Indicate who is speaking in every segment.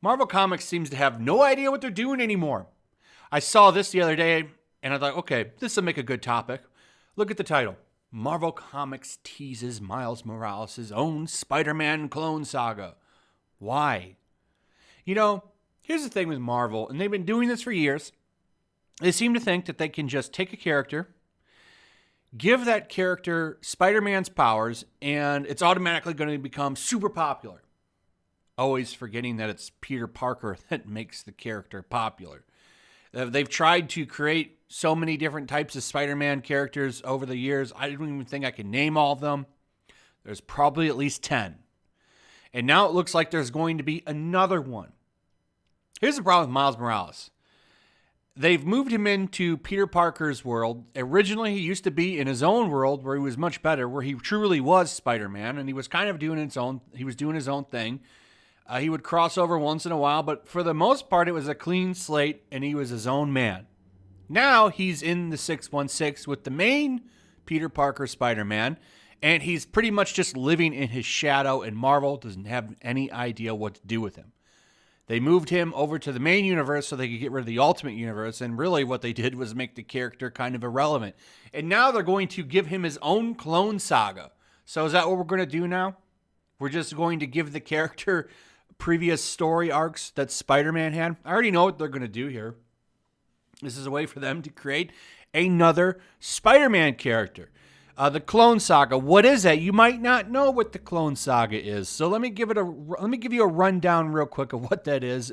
Speaker 1: Marvel Comics seems to have no idea what they're doing anymore. I saw this the other day, and I thought, okay, this will make a good topic. Look at the title. Marvel Comics teases Miles Morales' own Spider-Man Clone Saga. Why? You know, here's the thing with Marvel, and they've been doing this for years. They seem to think that they can just take a character, give that character Spider-Man's powers, and it's automatically going to become super popular. Always forgetting that it's Peter Parker that makes the character popular. They've tried to create so many different types of Spider-Man characters over the years. I don't even think I can name all of them. There's probably at least 10. And now it looks like there's going to be another one. Here's the problem with Miles Morales. They've moved him into Peter Parker's world. Originally, he used to be in his own world where he was much better, where he truly was Spider-Man, and he was kind of doing his own thing. He would cross over once in a while, but for the most part, it was a clean slate, and he was his own man. Now, he's in the 616 with the main Peter Parker Spider-Man, and he's pretty much just living in his shadow, and Marvel doesn't have any idea what to do with him. They moved him over to the main universe so they could get rid of the Ultimate Universe, and really what they did was make the character kind of irrelevant. And now they're going to give him his own Clone Saga. So is that what we're going to do now? We're just going to give the character previous story arcs that Spider-Man had? I already know what they're going to do here. This is a way for them to create another Spider-Man character. The Clone Saga. What is that? You might not know what the Clone Saga is. So let me give you a rundown real quick of what that is.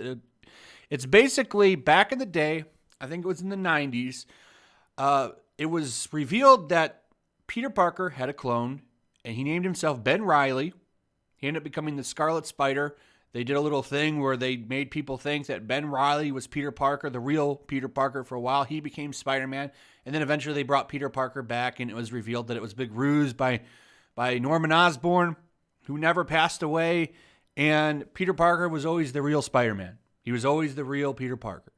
Speaker 1: It's basically back in the day, I think it was in the 90s, it was revealed that Peter Parker had a clone, and he named himself Ben Reilly. He ended up becoming the Scarlet Spider. They did a little thing where they made people think that Ben Reilly was Peter Parker, the real Peter Parker for a while. He became Spider-Man. And then eventually they brought Peter Parker back, and it was revealed that it was a big ruse by Norman Osborn, who never passed away. And Peter Parker was always the real Spider-Man. He was always the real Peter Parker.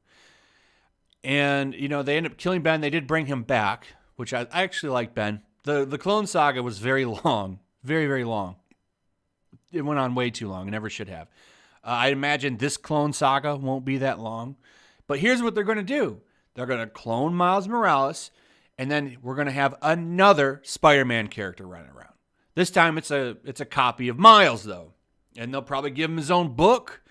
Speaker 1: And, you know, they ended up killing Ben. They did bring him back, which I actually like Ben. The Clone Saga was very long. Very, very long. It went on way too long. It never should have. I imagine this Clone Saga won't be that long. But here's what they're going to do. They're going to clone Miles Morales, and then we're going to have another Spider-Man character running around. This time it's a copy of Miles, though. And they'll probably give him his own book,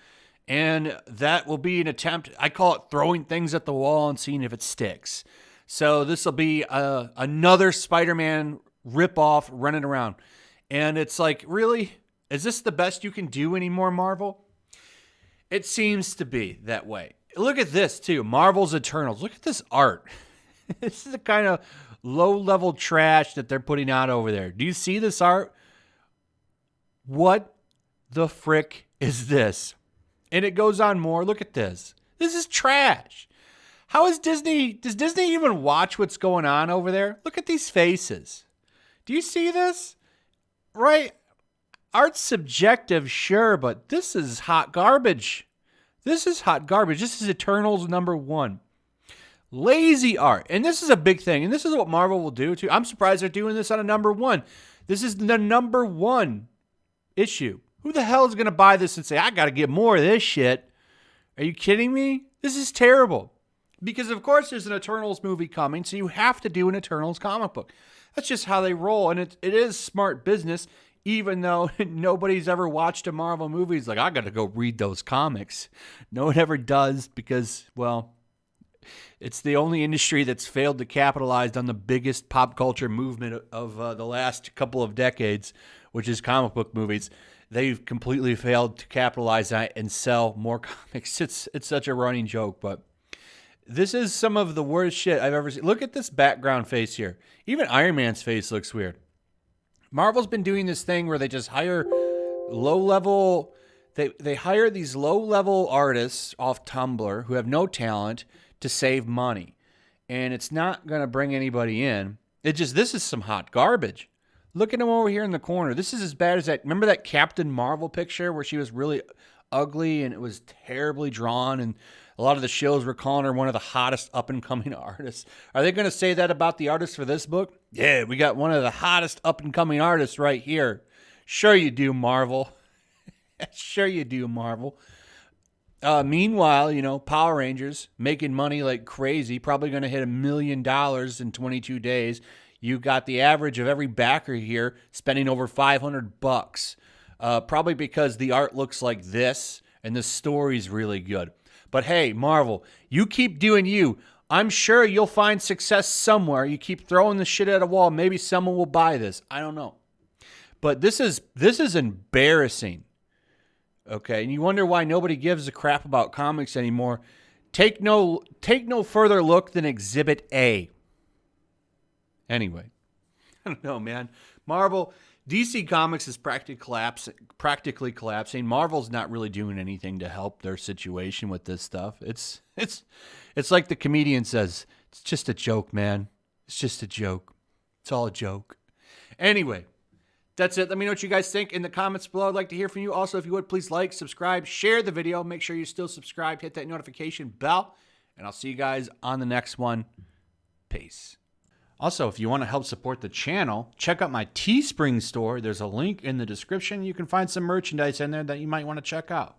Speaker 1: and that will be an attempt. I call it throwing things at the wall and seeing if it sticks. So this will be another Spider-Man ripoff running around. And it's like, really? Is this the best you can do anymore, Marvel? It seems to be that way. Look at this, too. Marvel's Eternals. Look at this art. This is the kind of low-level trash that they're putting out over there. Do you see this art? What the frick is this? And it goes on more. Look at this. This is trash. How is Disney? Does Disney even watch what's going on over there? Look at these faces. Do you see this? Right? Art's subjective, sure, but this is hot garbage. This is hot garbage. This is Eternals #1. Lazy art. And this is a big thing. And this is what Marvel will do, too. I'm surprised they're doing this on a #1. This is the #1 issue. Who the hell is going to buy this and say, I got to get more of this shit? Are you kidding me? This is terrible. Because, of course, there's an Eternals movie coming, so you have to do an Eternals comic book. That's just how they roll. And it is smart business. Even though nobody's ever watched a Marvel movie, it's like, I got to go read those comics. No one ever does because, well, it's the only industry that's failed to capitalize on the biggest pop culture movement of the last couple of decades, which is comic book movies. They've completely failed to capitalize on it and sell more comics. It's such a running joke, but this is some of the worst shit I've ever seen. Look at this background face here. Even Iron Man's face looks weird. Marvel's been doing this thing where they just hire low-level... They hire these low-level artists off Tumblr who have no talent to save money. And it's not going to bring anybody in. This is some hot garbage. Look at him over here in the corner. This is as bad as that... Remember that Captain Marvel picture where she was really ugly and it was terribly drawn and a lot of the shows were calling her one of the hottest up-and-coming artists. Are they going to say that about the artist for this book? Yeah, we got one of the hottest up-and-coming artists right here. Sure you do, Marvel. Sure you do, Marvel. Meanwhile, you know, Power Rangers making money like crazy, probably going to hit $1 million in 22 days. You got the average of every backer here spending over $500, probably because the art looks like this and the story's really good. But hey, Marvel, you keep doing you. I'm sure you'll find success somewhere. You keep throwing the shit at a wall. Maybe someone will buy this. I don't know. But this is embarrassing. Okay, and you wonder why nobody gives a crap about comics anymore. Take no further look than Exhibit A. Anyway, I don't know, man. Marvel, DC Comics is practically collapsing. Marvel's not really doing anything to help their situation with this stuff. It's like the comedian says, it's just a joke, man. It's just a joke. It's all a joke. Anyway, that's it. Let me know what you guys think in the comments below. I'd like to hear from you. Also, if you would, please like, subscribe, share the video. Make sure you're still subscribed. Hit that notification bell. And I'll see you guys on the next one. Peace. Also, if you want to help support the channel, check out my Teespring store. There's a link in the description. You can find some merchandise in there that you might want to check out.